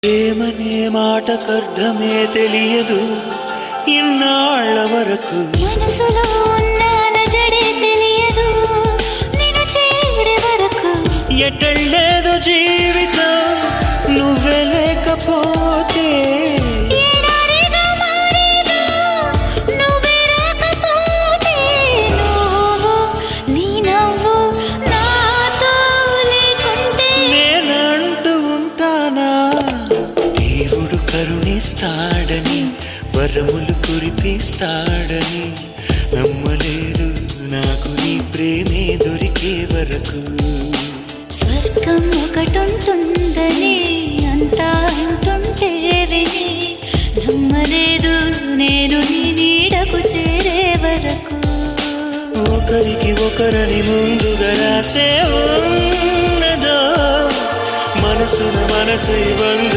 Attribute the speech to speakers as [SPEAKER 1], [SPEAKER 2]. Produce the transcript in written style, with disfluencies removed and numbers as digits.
[SPEAKER 1] ప్రేమనే మాటకర్థమే తెలియదు ఇన్నాళ్ళ వరకు,
[SPEAKER 2] మనసులో ఉన్న అలజడే తెలియదు నిన్ను చేరే వరకు.
[SPEAKER 1] ఎటళ్ళేదో జీవితం నువ్వే లేకపోతే,
[SPEAKER 2] ఎడారిగా మారేదో నువ్వే రాకపోతే. నువ్వు నీ నవ్వు నాతో లేకుంటే
[SPEAKER 1] నేనంటూ ఉంటానా? దేవుడు కరుణిస్తాడని, వరములు కురిపిస్తాడని నమ్మలేదు నాకు నీ ప్రేమే దొరికే వరకు.
[SPEAKER 2] స్వర్గం ఒకటుంటుందని అంతా అంటుంటే విని నమ్మలేదు నేను నీ నీడకు చేరే వరకు.
[SPEAKER 1] ఒకరికి ఒకరని ముందుగా రాసే ఉన్నదో మనసున మనసు బంధ